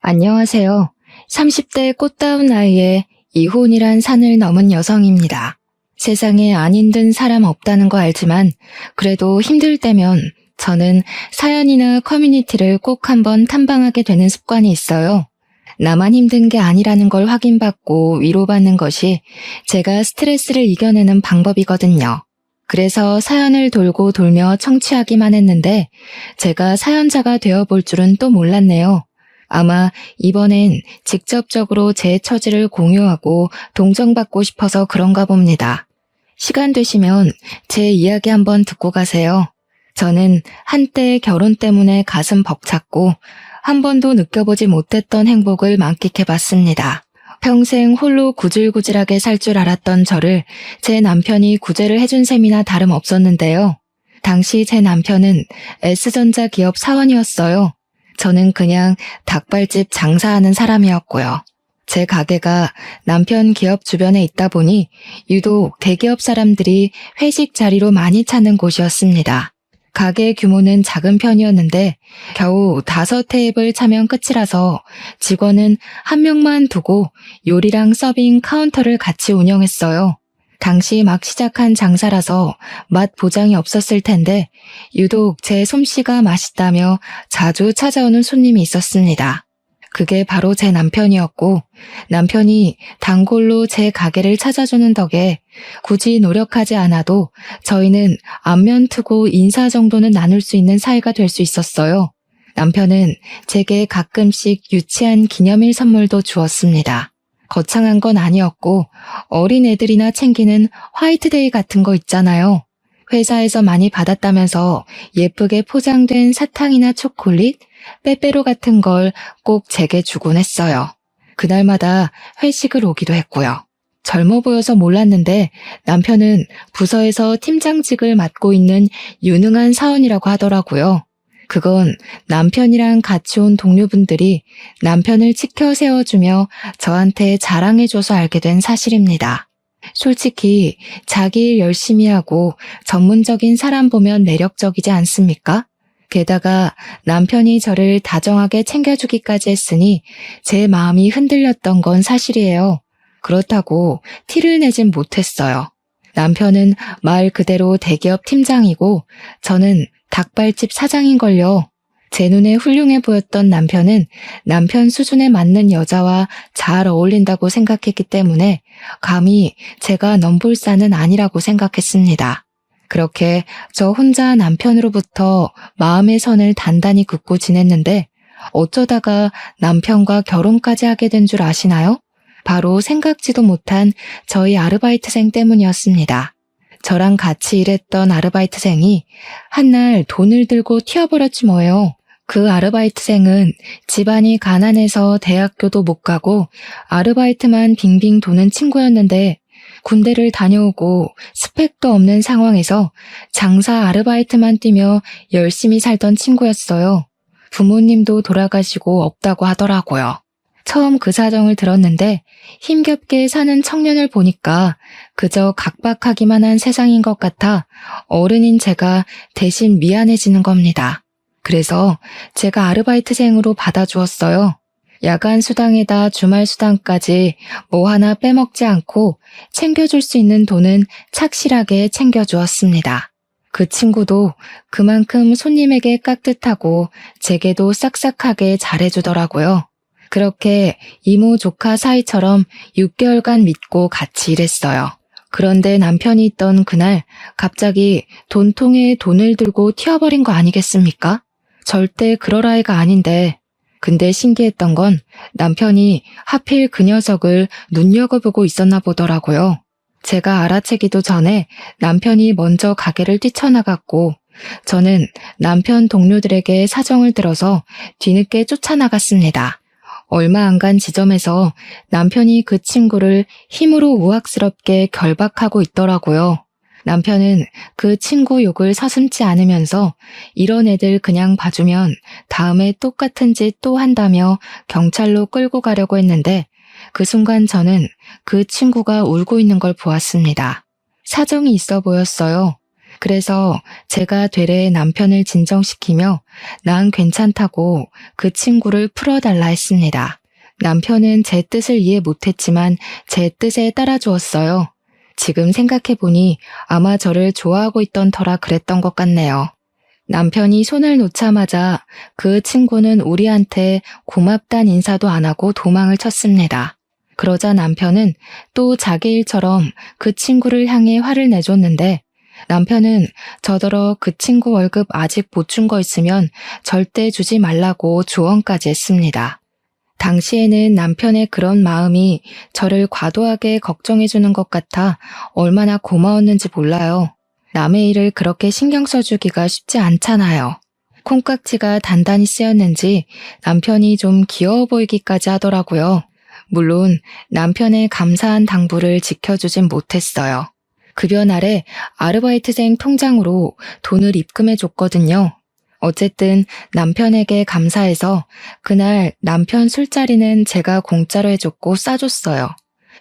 안녕하세요. 30대 꽃다운 나이에 이혼이란 산을 넘은 여성입니다. 세상에 안 힘든 사람 없다는 거 알지만 그래도 힘들 때면 저는 사연이나 커뮤니티를 꼭 한번 탐방하게 되는 습관이 있어요. 나만 힘든 게 아니라는 걸 확인받고 위로받는 것이 제가 스트레스를 이겨내는 방법이거든요. 그래서 사연을 돌고 돌며 청취하기만 했는데 제가 사연자가 되어볼 줄은 또 몰랐네요. 아마 이번엔 직접적으로 제 처지를 공유하고 동정받고 싶어서 그런가 봅니다. 시간 되시면 제 이야기 한번 듣고 가세요. 저는 한때 결혼 때문에 가슴 벅찼고 한 번도 느껴보지 못했던 행복을 만끽해봤습니다. 평생 홀로 구질구질하게 살 줄 알았던 저를 제 남편이 구제를 해준 셈이나 다름없었는데요. 당시 제 남편은 S전자 기업 사원이었어요. 저는 그냥 닭발집 장사하는 사람이었고요. 제 가게가 남편 기업 주변에 있다 보니 유독 대기업 사람들이 회식 자리로 많이 찾는 곳이었습니다. 가게 규모는 작은 편이었는데 겨우 5테이블 차면 끝이라서 직원은 한 명만 두고 요리랑 서빙 카운터를 같이 운영했어요. 당시 막 시작한 장사라서 맛 보장이 없었을 텐데 유독 제 솜씨가 맛있다며 자주 찾아오는 손님이 있었습니다. 그게 바로 제 남편이었고 남편이 단골로 제 가게를 찾아주는 덕에 굳이 노력하지 않아도 저희는 안면 트고 인사 정도는 나눌 수 있는 사이가 될 수 있었어요. 남편은 제게 가끔씩 유치한 기념일 선물도 주었습니다. 거창한 건 아니었고 어린애들이나 챙기는 화이트데이 같은 거 있잖아요. 회사에서 많이 받았다면서 예쁘게 포장된 사탕이나 초콜릿, 빼빼로 같은 걸 꼭 제게 주곤 했어요. 그날마다 회식을 오기도 했고요. 젊어 보여서 몰랐는데 남편은 부서에서 팀장직을 맡고 있는 유능한 사원이라고 하더라고요. 그건 남편이랑 같이 온 동료분들이 남편을 치켜 세워주며 저한테 자랑해줘서 알게 된 사실입니다. 솔직히 자기 일 열심히 하고 전문적인 사람 보면 매력적이지 않습니까? 게다가 남편이 저를 다정하게 챙겨주기까지 했으니 제 마음이 흔들렸던 건 사실이에요. 그렇다고 티를 내진 못했어요. 남편은 말 그대로 대기업 팀장이고 저는 닭발집 사장인걸요. 제 눈에 훌륭해 보였던 남편은 남편 수준에 맞는 여자와 잘 어울린다고 생각했기 때문에 감히 제가 넘볼산은 아니라고 생각했습니다. 그렇게 저 혼자 남편으로부터 마음의 선을 단단히 긋고 지냈는데 어쩌다가 남편과 결혼까지 하게 된 줄 아시나요? 바로 생각지도 못한 저희 아르바이트생 때문이었습니다. 저랑 같이 일했던 아르바이트생이 한날 돈을 들고 튀어버렸지 뭐예요. 그 아르바이트생은 집안이 가난해서 대학교도 못 가고 아르바이트만 빙빙 도는 친구였는데 군대를 다녀오고 스펙도 없는 상황에서 장사 아르바이트만 뛰며 열심히 살던 친구였어요. 부모님도 돌아가시고 없다고 하더라고요. 처음 그 사정을 들었는데 힘겹게 사는 청년을 보니까 그저 각박하기만 한 세상인 것 같아 어른인 제가 대신 미안해지는 겁니다. 그래서 제가 아르바이트생으로 받아주었어요. 야간 수당에다 주말 수당까지 뭐 하나 빼먹지 않고 챙겨줄 수 있는 돈은 착실하게 챙겨주었습니다. 그 친구도 그만큼 손님에게 깍듯하고 제게도 싹싹하게 잘해주더라고요. 그렇게 이모 조카 사이처럼 6개월간 믿고 같이 일했어요. 그런데 남편이 있던 그날 갑자기 돈통에 돈을 들고 튀어버린 거 아니겠습니까? 절대 그럴 아이가 아닌데. 근데 신기했던 건 남편이 하필 그 녀석을 눈여겨보고 있었나 보더라고요. 제가 알아채기도 전에 남편이 먼저 가게를 뛰쳐나갔고 저는 남편 동료들에게 사정을 들어서 뒤늦게 쫓아나갔습니다. 얼마 안 간 지점에서 남편이 그 친구를 힘으로 우악스럽게 결박하고 있더라고요. 남편은 그 친구 욕을 서슴지 않으면서 이런 애들 그냥 봐주면 다음에 똑같은 짓 또 한다며 경찰로 끌고 가려고 했는데 그 순간 저는 그 친구가 울고 있는 걸 보았습니다. 사정이 있어 보였어요. 그래서 제가 되레 남편을 진정시키며 난 괜찮다고 그 친구를 풀어달라 했습니다. 남편은 제 뜻을 이해 못했지만 제 뜻에 따라주었어요. 지금 생각해보니 아마 저를 좋아하고 있던 터라 그랬던 것 같네요. 남편이 손을 놓자마자 그 친구는 우리한테 고맙단 인사도 안 하고 도망을 쳤습니다. 그러자 남편은 또 자기 일처럼 그 친구를 향해 화를 내줬는데 남편은 저더러 그 친구 월급 아직 못 준 거 있으면 절대 주지 말라고 조언까지 했습니다. 당시에는 남편의 그런 마음이 저를 과도하게 걱정해주는 것 같아 얼마나 고마웠는지 몰라요. 남의 일을 그렇게 신경 써주기가 쉽지 않잖아요. 콩깍지가 단단히 쓰였는지 남편이 좀 귀여워 보이기까지 하더라고요. 물론 남편의 감사한 당부를 지켜주진 못했어요. 급여 날에 아르바이트생 통장으로 돈을 입금해줬거든요. 어쨌든 남편에게 감사해서 그날 남편 술자리는 제가 공짜로 해줬고 싸줬어요.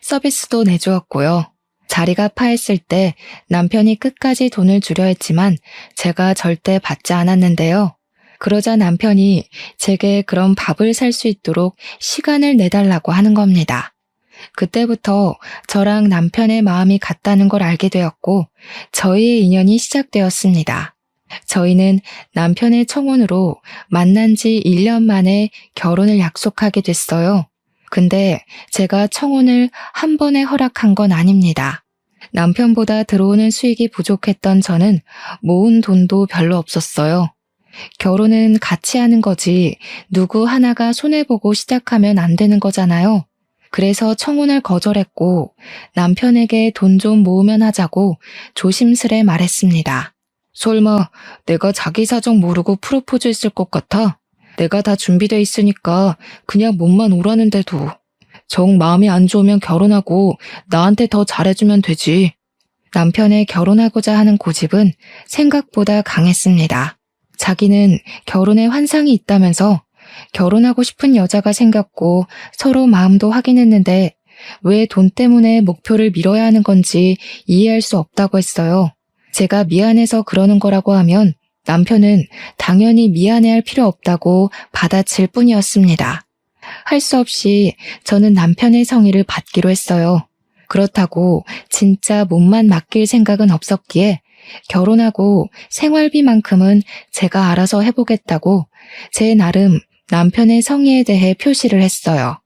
서비스도 내주었고요. 자리가 파했을 때 남편이 끝까지 돈을 주려 했지만 제가 절대 받지 않았는데요. 그러자 남편이 제게 그런 밥을 살 수 있도록 시간을 내달라고 하는 겁니다. 그때부터 저랑 남편의 마음이 같다는 걸 알게 되었고 저희의 인연이 시작되었습니다. 저희는 남편의 청혼으로 만난 지 1년 만에 결혼을 약속하게 됐어요. 근데 제가 청혼을 한 번에 허락한 건 아닙니다. 남편보다 들어오는 수익이 부족했던 저는 모은 돈도 별로 없었어요. 결혼은 같이 하는 거지 누구 하나가 손해보고 시작하면 안 되는 거잖아요. 그래서 청혼을 거절했고 남편에게 돈 좀 모으면 하자고 조심스레 말했습니다. 설마 내가 자기 사정 모르고 프로포즈 했을 것 같아? 내가 다 준비돼 있으니까 그냥 몸만 오라는데도. 정 마음이 안 좋으면 결혼하고 나한테 더 잘해주면 되지. 남편의 결혼하고자 하는 고집은 생각보다 강했습니다. 자기는 결혼에 환상이 있다면서 결혼하고 싶은 여자가 생겼고 서로 마음도 확인했는데 왜 돈 때문에 목표를 미뤄야 하는 건지 이해할 수 없다고 했어요. 제가 미안해서 그러는 거라고 하면 남편은 당연히 미안해할 필요 없다고 받아칠 뿐이었습니다. 할 수 없이 저는 남편의 성의를 받기로 했어요. 그렇다고 진짜 몸만 맡길 생각은 없었기에 결혼하고 생활비만큼은 제가 알아서 해보겠다고 제 나름 남편의 성의에 대해 표시를 했어요.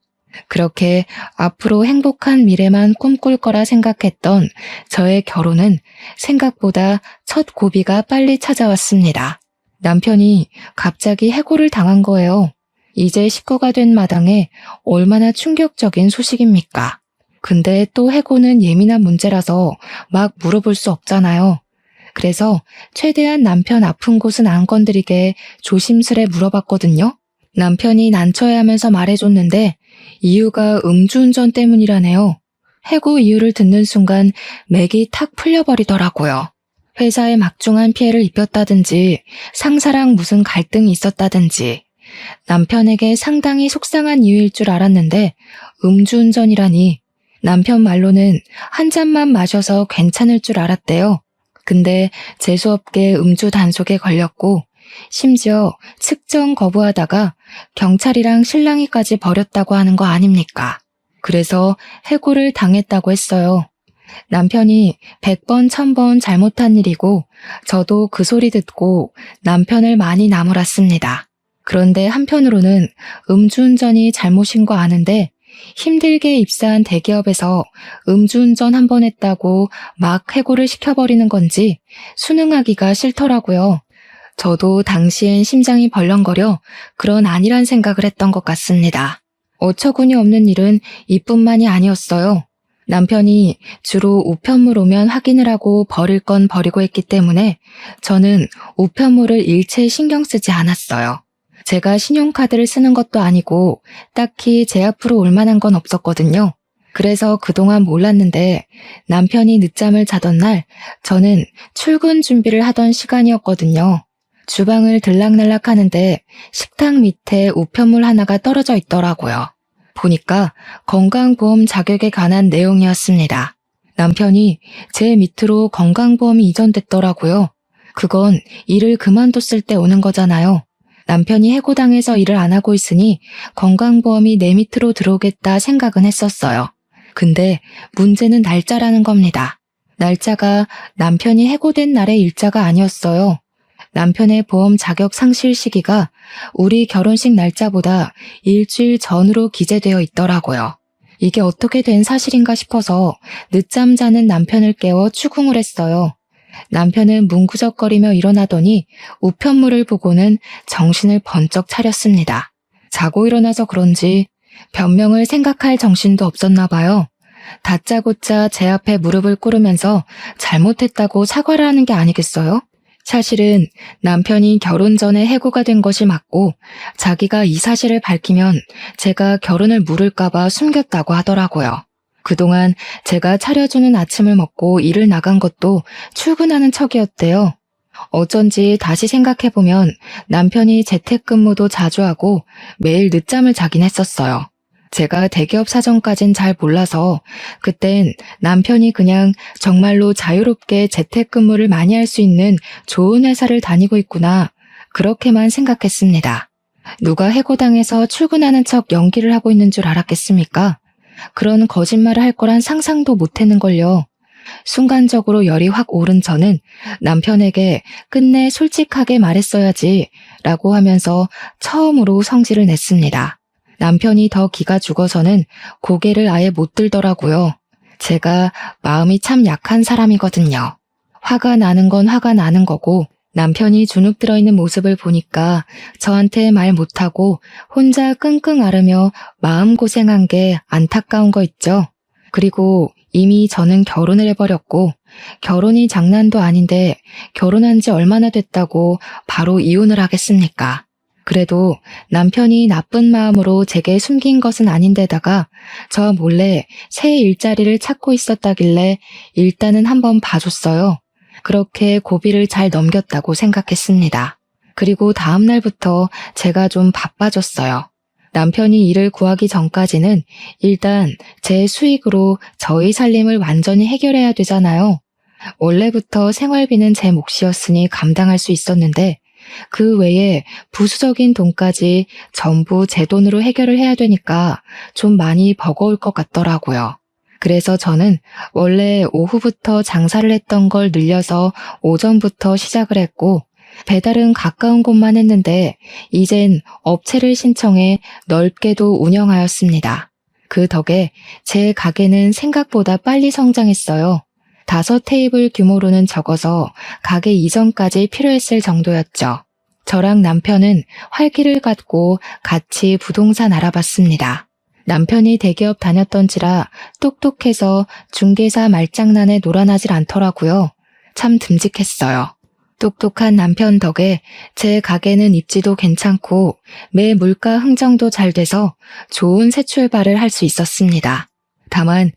그렇게 앞으로 행복한 미래만 꿈꿀 거라 생각했던 저의 결혼은 생각보다 첫 고비가 빨리 찾아왔습니다. 남편이 갑자기 해고를 당한 거예요. 이제 식구가 된 마당에 얼마나 충격적인 소식입니까? 근데 또 해고는 예민한 문제라서 막 물어볼 수 없잖아요. 그래서 최대한 남편 아픈 곳은 안 건드리게 조심스레 물어봤거든요. 남편이 난처해하면서 말해줬는데 이유가 음주운전 때문이라네요. 해고 이유를 듣는 순간 맥이 탁 풀려버리더라고요. 회사에 막중한 피해를 입혔다든지 상사랑 무슨 갈등이 있었다든지 남편에게 상당히 속상한 이유일 줄 알았는데 음주운전이라니 남편 말로는 한 잔만 마셔서 괜찮을 줄 알았대요. 근데 재수없게 음주 단속에 걸렸고 심지어 측정 거부하다가 경찰이랑 실랑이까지 벌였다고 하는 거 아닙니까? 그래서 해고를 당했다고 했어요. 남편이 100번 1000번 잘못한 일이고 저도 그 소리 듣고 남편을 많이 나무랐습니다. 그런데 한편으로는 음주운전이 잘못인 거 아는데 힘들게 입사한 대기업에서 음주운전 한 번 했다고 막 해고를 시켜버리는 건지 순응하기가 싫더라고요. 저도 당시엔 심장이 벌렁거려 그런 아니란 생각을 했던 것 같습니다. 어처구니 없는 일은 이뿐만이 아니었어요. 남편이 주로 우편물 오면 확인을 하고 버릴 건 버리고 했기 때문에 저는 우편물을 일체 신경 쓰지 않았어요. 제가 신용카드를 쓰는 것도 아니고 딱히 제 앞으로 올 만한 건 없었거든요. 그래서 그동안 몰랐는데 남편이 늦잠을 자던 날 저는 출근 준비를 하던 시간이었거든요. 주방을 들락날락 하는데 식탁 밑에 우편물 하나가 떨어져 있더라고요. 보니까 건강보험 자격에 관한 내용이었습니다. 남편이 제 밑으로 건강보험이 이전됐더라고요. 그건 일을 그만뒀을 때 오는 거잖아요. 남편이 해고당해서 일을 안 하고 있으니 건강보험이 내 밑으로 들어오겠다 생각은 했었어요. 근데 문제는 날짜라는 겁니다. 날짜가 남편이 해고된 날의 일자가 아니었어요. 남편의 보험 자격 상실 시기가 우리 결혼식 날짜보다 일주일 전으로 기재되어 있더라고요. 이게 어떻게 된 사실인가 싶어서 늦잠 자는 남편을 깨워 추궁을 했어요. 남편은 뭉구적거리며 일어나더니 우편물을 보고는 정신을 번쩍 차렸습니다. 자고 일어나서 그런지 변명을 생각할 정신도 없었나 봐요. 다짜고짜 제 앞에 무릎을 꿇으면서 잘못했다고 사과를 하는 게 아니겠어요? 사실은 남편이 결혼 전에 해고가 된 것이 맞고 자기가 이 사실을 밝히면 제가 결혼을 물을까봐 숨겼다고 하더라고요. 그동안 제가 차려주는 아침을 먹고 일을 나간 것도 출근하는 척이었대요. 어쩐지 다시 생각해보면 남편이 재택근무도 자주 하고 매일 늦잠을 자긴 했었어요. 제가 대기업 사정까진 잘 몰라서 그땐 남편이 그냥 정말로 자유롭게 재택근무를 많이 할 수 있는 좋은 회사를 다니고 있구나, 그렇게만 생각했습니다. 누가 해고당해서 출근하는 척 연기를 하고 있는 줄 알았겠습니까? 그런 거짓말을 할 거란 상상도 못했는걸요. 순간적으로 열이 확 오른 저는 남편에게 끝내 솔직하게 말했어야지 라고 하면서 처음으로 성질을 냈습니다. 남편이 더 기가 죽어서는 고개를 아예 못 들더라고요. 제가 마음이 참 약한 사람이거든요. 화가 나는 건 화가 나는 거고 남편이 주눅 들어있는 모습을 보니까 저한테 말 못하고 혼자 끙끙 앓으며 마음고생한 게 안타까운 거 있죠. 그리고 이미 저는 결혼을 해버렸고 결혼이 장난도 아닌데 결혼한 지 얼마나 됐다고 바로 이혼을 하겠습니까? 그래도 남편이 나쁜 마음으로 제게 숨긴 것은 아닌데다가 저 몰래 새 일자리를 찾고 있었다길래 일단은 한번 봐줬어요. 그렇게 고비를 잘 넘겼다고 생각했습니다. 그리고 다음 날부터 제가 좀 바빠졌어요. 남편이 일을 구하기 전까지는 일단 제 수익으로 저희 살림을 완전히 해결해야 되잖아요. 원래부터 생활비는 제 몫이었으니 감당할 수 있었는데 그 외에 부수적인 돈까지 전부 제 돈으로 해결을 해야 되니까 좀 많이 버거울 것 같더라고요. 그래서 저는 원래 오후부터 장사를 했던 걸 늘려서 오전부터 시작을 했고 배달은 가까운 곳만 했는데 이젠 업체를 신청해 넓게도 운영하였습니다. 그 덕에 제 가게는 생각보다 빨리 성장했어요. 5테이블 규모로는 적어서 가게 이전까지 필요했을 정도였죠. 저랑 남편은 활기를 갖고 같이 부동산 알아봤습니다. 남편이 대기업 다녔던지라 똑똑해서 중개사 말장난에 놀아나질 않더라고요. 참 듬직했어요. 똑똑한 남편 덕에 제 가게는 입지도 괜찮고 매 물가 흥정도 잘 돼서 좋은 새 출발을 할 수 있었습니다. 다만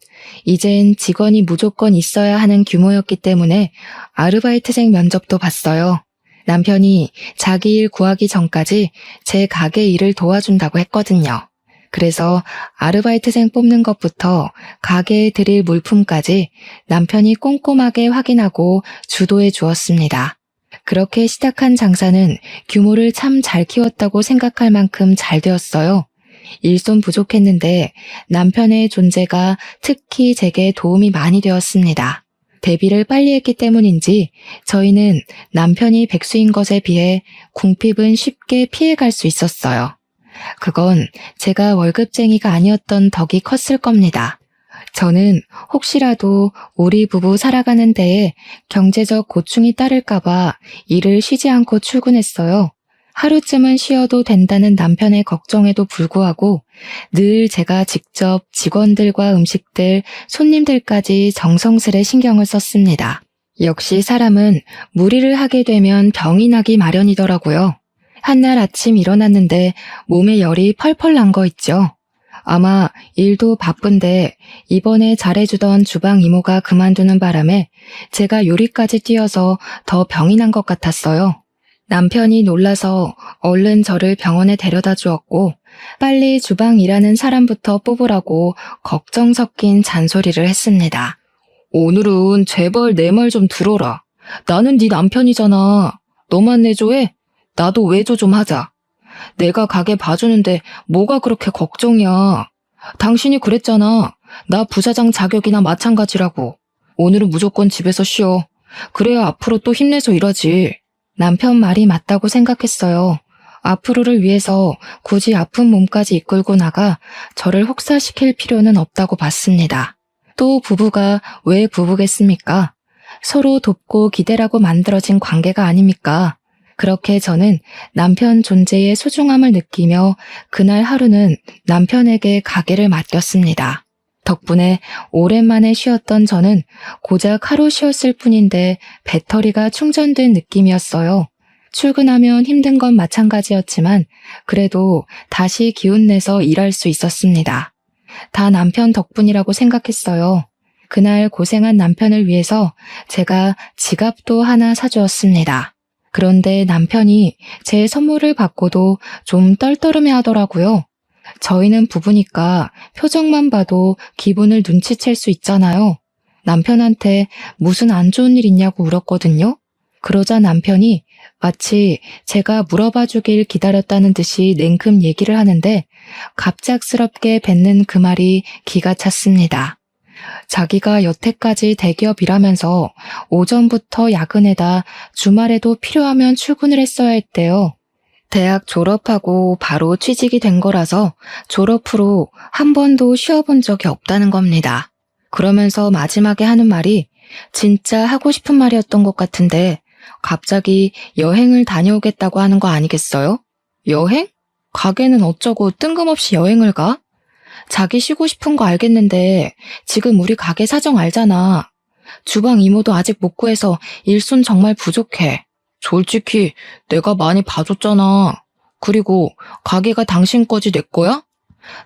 이젠 직원이 무조건 있어야 하는 규모였기 때문에 아르바이트생 면접도 봤어요. 남편이 자기 일 구하기 전까지 제 가게 일을 도와준다고 했거든요. 그래서 아르바이트생 뽑는 것부터 가게에 드릴 물품까지 남편이 꼼꼼하게 확인하고 주도해 주었습니다. 그렇게 시작한 장사는 규모를 참 잘 키웠다고 생각할 만큼 잘 되었어요. 일손 부족했는데 남편의 존재가 특히 제게 도움이 많이 되었습니다. 데뷔를 빨리 했기 때문인지 저희는 남편이 백수인 것에 비해 궁핍은 쉽게 피해갈 수 있었어요. 그건 제가 월급쟁이가 아니었던 덕이 컸을 겁니다. 저는 혹시라도 우리 부부 살아가는 데에 경제적 고충이 따를까봐 일을 쉬지 않고 출근했어요. 하루쯤은 쉬어도 된다는 남편의 걱정에도 불구하고 늘 제가 직접 직원들과 음식들, 손님들까지 정성스레 신경을 썼습니다. 역시 사람은 무리를 하게 되면 병이 나기 마련이더라고요. 한날 아침 일어났는데 몸에 열이 펄펄 난 거 있죠. 아마 일도 바쁜데 이번에 잘해주던 주방 이모가 그만두는 바람에 제가 요리까지 뛰어서 더 병이 난 것 같았어요. 남편이 놀라서 얼른 저를 병원에 데려다 주었고 빨리 주방 일하는 사람부터 뽑으라고 걱정 섞인 잔소리를 했습니다. 오늘은 제발 내 말 좀 들어라. 나는 네 남편이잖아. 너만 내조해? 나도 외조 좀 하자. 내가 가게 봐주는데 뭐가 그렇게 걱정이야. 당신이 그랬잖아. 나 부사장 자격이나 마찬가지라고. 오늘은 무조건 집에서 쉬어. 그래야 앞으로 또 힘내서 일하지. 남편 말이 맞다고 생각했어요. 앞으로를 위해서 굳이 아픈 몸까지 이끌고 나가 저를 혹사시킬 필요는 없다고 봤습니다. 또 부부가 왜 부부겠습니까? 서로 돕고 기대라고 만들어진 관계가 아닙니까? 그렇게 저는 남편 존재의 소중함을 느끼며 그날 하루는 남편에게 가게를 맡겼습니다. 덕분에 오랜만에 쉬었던 저는 고작 하루 쉬었을 뿐인데 배터리가 충전된 느낌이었어요. 출근하면 힘든 건 마찬가지였지만 그래도 다시 기운내서 일할 수 있었습니다. 다 남편 덕분이라고 생각했어요. 그날 고생한 남편을 위해서 제가 지갑도 하나 사주었습니다. 그런데 남편이 제 선물을 받고도 좀 떨떠름해 하더라고요. 저희는 부부니까 표정만 봐도 기분을 눈치챌 수 있잖아요. 남편한테 무슨 안 좋은 일 있냐고 물었거든요. 그러자 남편이 마치 제가 물어봐 주길 기다렸다는 듯이 냉큼 얘기를 하는데 갑작스럽게 뱉는 그 말이 기가 찼습니다. 자기가 여태까지 대기업 일하면서 오전부터 야근에다 주말에도 필요하면 출근을 했어야 했대요. 대학 졸업하고 바로 취직이 된 거라서 졸업 후로 한 번도 쉬어본 적이 없다는 겁니다. 그러면서 마지막에 하는 말이 진짜 하고 싶은 말이었던 것 같은데 갑자기 여행을 다녀오겠다고 하는 거 아니겠어요? 여행? 가게는 어쩌고 뜬금없이 여행을 가? 자기 쉬고 싶은 거 알겠는데 지금 우리 가게 사정 알잖아. 주방 이모도 아직 못 구해서 일손 정말 부족해. 솔직히 내가 많이 봐줬잖아. 그리고 가게가 당신 거지 내 거야?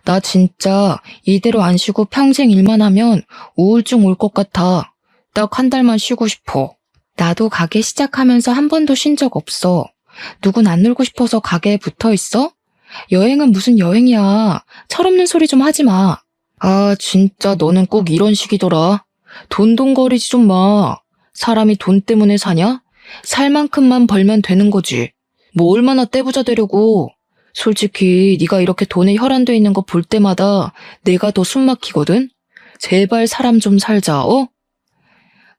나 진짜 이대로 안 쉬고 평생 일만 하면 우울증 올 것 같아. 딱 한 달만 쉬고 싶어. 나도 가게 시작하면서 한 번도 쉰 적 없어. 누군 안 놀고 싶어서 가게에 붙어 있어? 여행은 무슨 여행이야. 철없는 소리 좀 하지 마. 아, 진짜 너는 꼭 이런 식이더라. 돈돈거리지 좀 마. 사람이 돈 때문에 사냐? 살 만큼만 벌면 되는 거지. 뭐 얼마나 떼부자 되려고. 솔직히 네가 이렇게 돈에 혈안돼 있는 거 볼 때마다 내가 더 숨 막히거든? 제발 사람 좀 살자, 어?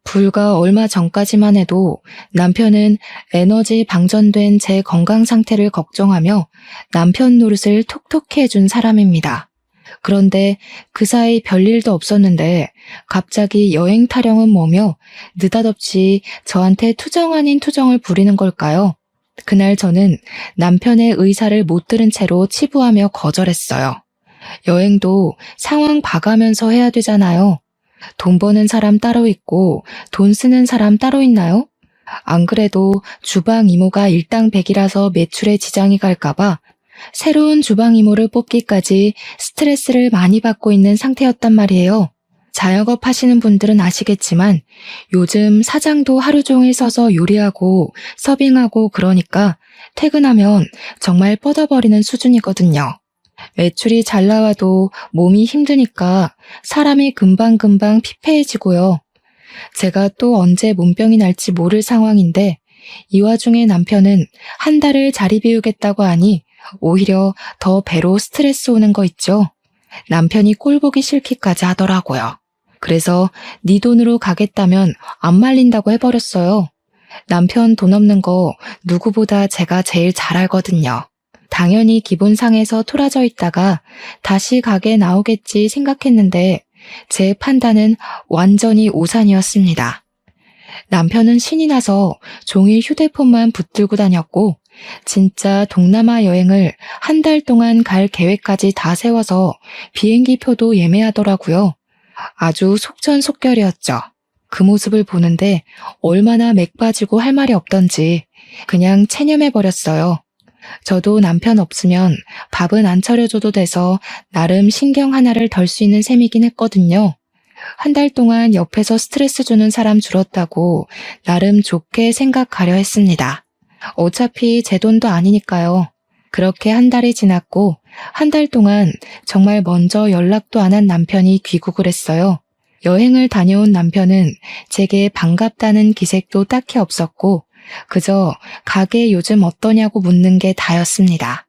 불과 얼마 전까지만 해도 남편은 에너지 방전된 제 건강 상태를 걱정하며 남편 노릇을 톡톡히 해준 사람입니다. 그런데 그 사이 별일도 없었는데 갑자기 여행 타령은 뭐며 느닷없이 저한테 투정 아닌 투정을 부리는 걸까요? 그날 저는 남편의 의사를 못 들은 채로 치부하며 거절했어요. 여행도 상황 봐가면서 해야 되잖아요. 돈 버는 사람 따로 있고 돈 쓰는 사람 따로 있나요? 안 그래도 주방 이모가 일당백이라서 매출에 지장이 갈까봐 새로운 주방 이모를 뽑기까지 스트레스를 많이 받고 있는 상태였단 말이에요. 자영업 하시는 분들은 아시겠지만 요즘 사장도 하루 종일 서서 요리하고 서빙하고 그러니까 퇴근하면 정말 뻗어버리는 수준이거든요. 매출이 잘 나와도 몸이 힘드니까 사람이 금방금방 피폐해지고요. 제가 또 언제 몸병이 날지 모를 상황인데 이 와중에 남편은 한 달을 자리 비우겠다고 하니 오히려 더 배로 스트레스 오는 거 있죠. 남편이 꼴보기 싫기까지 하더라고요. 그래서 네 돈으로 가겠다면 안 말린다고 해버렸어요. 남편 돈 없는 거 누구보다 제가 제일 잘 알거든요. 당연히 기분 상해서 토라져 있다가 다시 가게 나오겠지 생각했는데 제 판단은 완전히 오산이었습니다. 남편은 신이 나서 종일 휴대폰만 붙들고 다녔고 진짜 동남아 여행을 한 달 동안 갈 계획까지 다 세워서 비행기 표도 예매하더라고요. 아주 속전속결이었죠. 그 모습을 보는데 얼마나 맥 빠지고 할 말이 없던지 그냥 체념해버렸어요. 저도 남편 없으면 밥은 안 차려줘도 돼서 나름 신경 하나를 덜 수 있는 셈이긴 했거든요. 한 달 동안 옆에서 스트레스 주는 사람 줄었다고 나름 좋게 생각하려 했습니다. 어차피 제 돈도 아니니까요. 그렇게 한 달이 지났고 한 달 동안 정말 먼저 연락도 안 한 남편이 귀국을 했어요. 여행을 다녀온 남편은 제게 반갑다는 기색도 딱히 없었고 그저 가게 요즘 어떠냐고 묻는 게 다였습니다.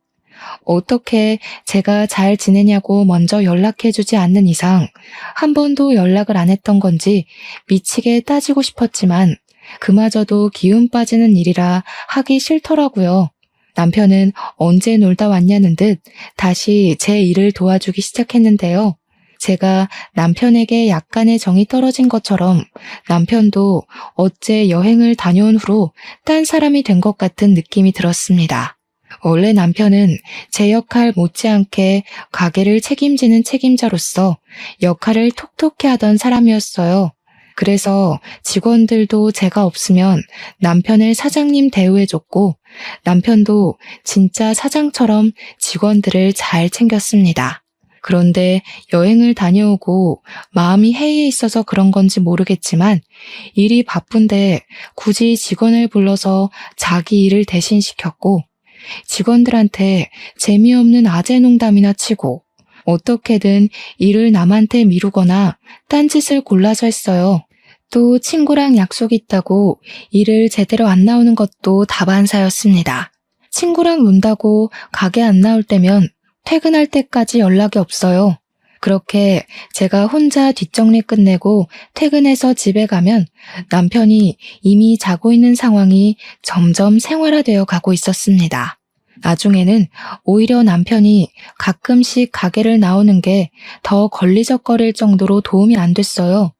어떻게 제가 잘 지내냐고 먼저 연락해주지 않는 이상 한 번도 연락을 안 했던 건지 미치게 따지고 싶었지만 그마저도 기운 빠지는 일이라 하기 싫더라고요. 남편은 언제 놀다 왔냐는 듯 다시 제 일을 도와주기 시작했는데요. 제가 남편에게 약간의 정이 떨어진 것처럼 남편도 어째 여행을 다녀온 후로 딴 사람이 된 것 같은 느낌이 들었습니다. 원래 남편은 제 역할 못지않게 가게를 책임지는 책임자로서 역할을 톡톡히 하던 사람이었어요. 그래서 직원들도 제가 없으면 남편을 사장님 대우해줬고 남편도 진짜 사장처럼 직원들을 잘 챙겼습니다. 그런데 여행을 다녀오고 마음이 해이해 있어서 그런 건지 모르겠지만 일이 바쁜데 굳이 직원을 불러서 자기 일을 대신 시켰고 직원들한테 재미없는 아재 농담이나 치고 어떻게든 일을 남한테 미루거나 딴짓을 골라서 했어요. 또 친구랑 약속 있다고 일을 제대로 안 나오는 것도 다반사였습니다. 친구랑 논다고 가게 안 나올 때면 퇴근할 때까지 연락이 없어요. 그렇게 제가 혼자 뒷정리 끝내고 퇴근해서 집에 가면 남편이 이미 자고 있는 상황이 점점 생활화되어 가고 있었습니다. 나중에는 오히려 남편이 가끔씩 가게를 나오는 게 더 걸리적거릴 정도로 도움이 안 됐어요.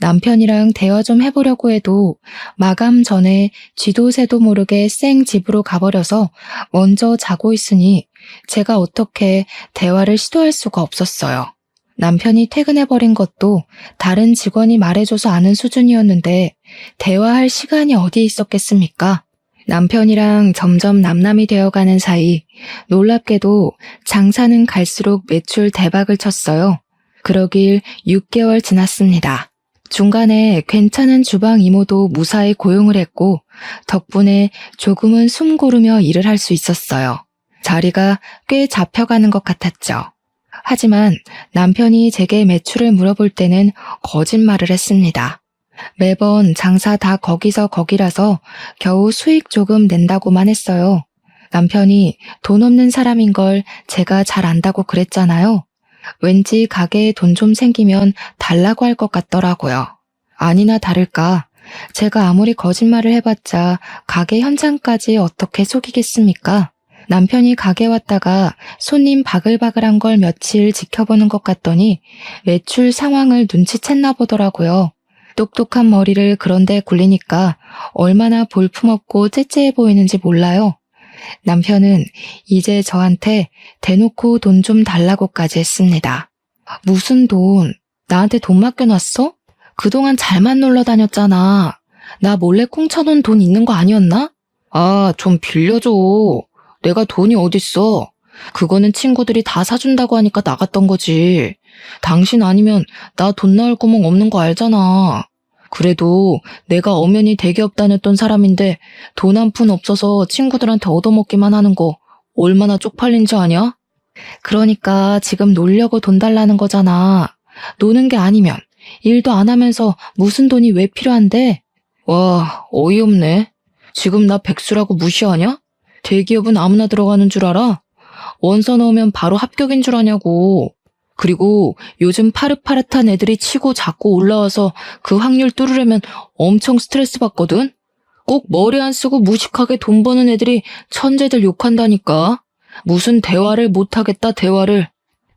남편이랑 대화 좀 해보려고 해도 마감 전에 쥐도 새도 모르게 쌩 집으로 가버려서 먼저 자고 있으니 제가 어떻게 대화를 시도할 수가 없었어요. 남편이 퇴근해버린 것도 다른 직원이 말해줘서 아는 수준이었는데 대화할 시간이 어디에 있었겠습니까? 남편이랑 점점 남남이 되어가는 사이 놀랍게도 장사는 갈수록 매출 대박을 쳤어요. 그러길 6개월 지났습니다. 중간에 괜찮은 주방 이모도 무사히 고용을 했고 덕분에 조금은 숨 고르며 일을 할 수 있었어요. 자리가 꽤 잡혀가는 것 같았죠. 하지만 남편이 제게 매출을 물어볼 때는 거짓말을 했습니다. 매번 장사 다 거기서 거기라서 겨우 수익 조금 낸다고만 했어요. 남편이 돈 없는 사람인 걸 제가 잘 안다고 그랬잖아요. 왠지 가게에 돈 좀 생기면 달라고 할 것 같더라고요. 아니나 다를까 제가 아무리 거짓말을 해봤자 가게 현장까지 어떻게 속이겠습니까? 남편이 가게 왔다가 손님 바글바글한 걸 며칠 지켜보는 것 같더니 매출 상황을 눈치챘나 보더라고요. 똑똑한 머리를 그런데 굴리니까 얼마나 볼품없고 째째해 보이는지 몰라요. 남편은 이제 저한테 대놓고 돈 좀 달라고까지 했습니다. 무슨 돈? 나한테 돈 맡겨놨어? 그동안 잘만 놀러 다녔잖아. 나 몰래 꽁쳐놓은 돈 있는 거 아니었나? 아, 좀 빌려줘. 내가 돈이 어딨어. 그거는 친구들이 다 사준다고 하니까 나갔던 거지. 당신 아니면 나 돈 나올 구멍 없는 거 알잖아. 그래도 내가 엄연히 대기업 다녔던 사람인데 돈 한 푼 없어서 친구들한테 얻어먹기만 하는 거 얼마나 쪽팔린지 아냐? 그러니까 지금 놀려고 돈 달라는 거잖아. 노는 게 아니면 일도 안 하면서 무슨 돈이 왜 필요한데? 와, 어이없네. 지금 나 백수라고 무시하냐? 대기업은 아무나 들어가는 줄 알아? 원서 넣으면 바로 합격인 줄 아냐고. 그리고 요즘 파릇파릇한 애들이 치고 자꾸 올라와서 그 확률 뚫으려면 엄청 스트레스 받거든? 꼭 머리 안 쓰고 무식하게 돈 버는 애들이 천재들 욕한다니까. 무슨 대화를 못하겠다, 대화를.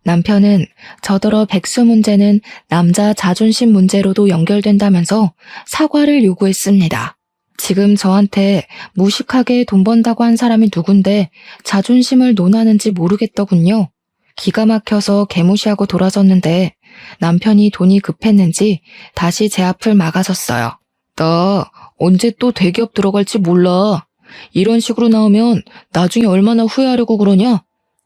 남편은 저더러 백수 문제는 남자 자존심 문제로도 연결된다면서 사과를 요구했습니다. 지금 저한테 무식하게 돈 번다고 한 사람이 누군데 자존심을 논하는지 모르겠더군요. 기가 막혀서 개무시하고 돌아섰는데 남편이 돈이 급했는지 다시 제 앞을 막아섰어요. 나 언제 또 대기업 들어갈지 몰라. 이런 식으로 나오면 나중에 얼마나 후회하려고 그러냐?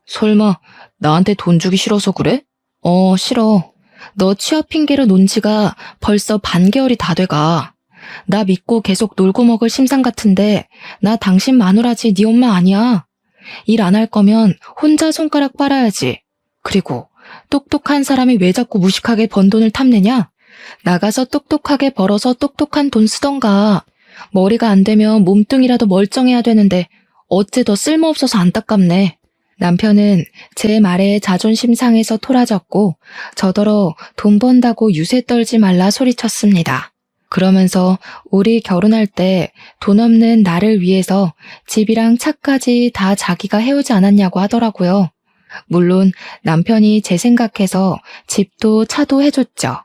설마 나한테 돈 주기 싫어서 그래? 싫어. 너 취업 핑계로 논 지가 벌써 반개월이 다 돼가. 나 믿고 계속 놀고 먹을 심상 같은데 나 당신 마누라지 네 엄마 아니야. 일 안 할 거면 혼자 손가락 빨아야지. 그리고 똑똑한 사람이 왜 자꾸 무식하게 번 돈을 탐내냐? 나가서 똑똑하게 벌어서 똑똑한 돈 쓰던가. 머리가 안 되면 몸뚱이라도 멀쩡해야 되는데 어째 더 쓸모없어서 안타깝네. 남편은 제 말에 자존심 상해서 토라졌고 저더러 돈 번다고 유세 떨지 말라 소리쳤습니다. 그러면서 우리 결혼할 때 돈 없는 나를 위해서 집이랑 차까지 다 자기가 해오지 않았냐고 하더라고요. 물론 남편이 제 생각해서 집도 차도 해줬죠.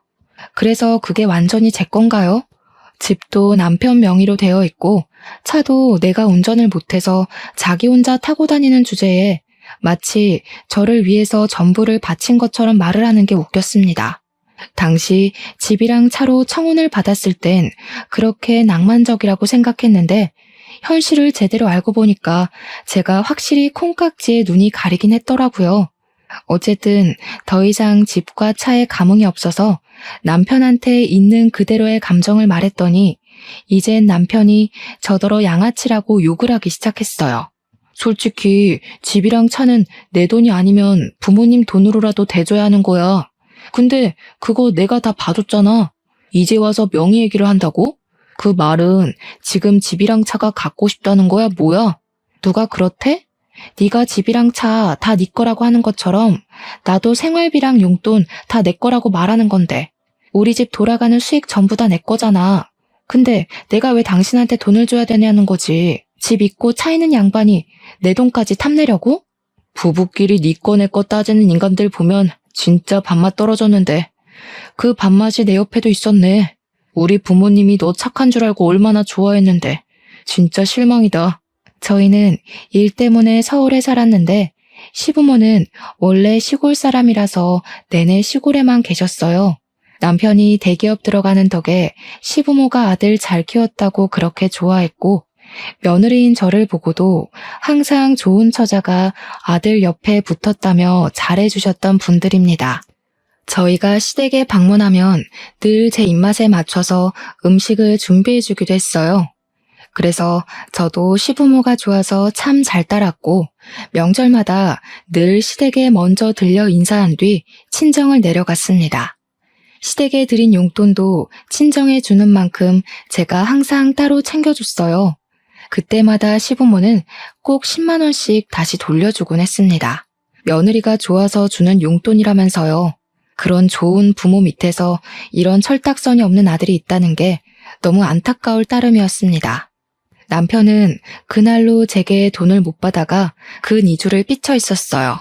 그래서 그게 완전히 제 건가요? 집도 남편 명의로 되어 있고 차도 내가 운전을 못해서 자기 혼자 타고 다니는 주제에 마치 저를 위해서 전부를 바친 것처럼 말을 하는 게 웃겼습니다. 당시 집이랑 차로 청혼을 받았을 땐 그렇게 낭만적이라고 생각했는데 현실을 제대로 알고 보니까 제가 확실히 콩깍지에 눈이 가리긴 했더라고요. 어쨌든 더 이상 집과 차에 감흥이 없어서 남편한테 있는 그대로의 감정을 말했더니 이젠 남편이 저더러 양아치라고 욕을 하기 시작했어요. 솔직히 집이랑 차는 내 돈이 아니면 부모님 돈으로라도 대줘야 하는 거야. 근데 그거 내가 다 봐줬잖아. 이제 와서 명의 얘기를 한다고? 그 말은 지금 집이랑 차가 갖고 싶다는 거야, 뭐야? 누가 그렇대? 네가 집이랑 차 다 네 거라고 하는 것처럼 나도 생활비랑 용돈 다 내 거라고 말하는 건데 우리 집 돌아가는 수익 전부 다 내 거잖아. 근데 내가 왜 당신한테 돈을 줘야 되냐는 거지. 집 있고 차 있는 양반이 내 돈까지 탐내려고? 부부끼리 네 거 내 거 따지는 인간들 보면 진짜 밥맛 떨어졌는데 그 밥맛이 내 옆에도 있었네. 우리 부모님이 너 착한 줄 알고 얼마나 좋아했는데 진짜 실망이다. 저희는 일 때문에 서울에 살았는데 시부모는 원래 시골 사람이라서 내내 시골에만 계셨어요. 남편이 대기업 들어가는 덕에 시부모가 아들 잘 키웠다고 그렇게 좋아했고 며느리인 저를 보고도 항상 좋은 처자가 아들 옆에 붙었다며 잘해주셨던 분들입니다. 저희가 시댁에 방문하면 늘 제 입맛에 맞춰서 음식을 준비해주기도 했어요. 그래서 저도 시부모가 좋아서 참 잘 따랐고 명절마다 늘 시댁에 먼저 들려 인사한 뒤 친정을 내려갔습니다. 시댁에 드린 용돈도 친정에 주는 만큼 제가 항상 따로 챙겨줬어요. 그때마다 시부모는 꼭 10만 원씩 다시 돌려주곤 했습니다. 며느리가 좋아서 주는 용돈이라면서요. 그런 좋은 부모 밑에서 이런 철딱선이 없는 아들이 있다는 게 너무 안타까울 따름이었습니다. 남편은 그날로 제게 돈을 못 받아가 근 2주를 삐쳐 있었어요.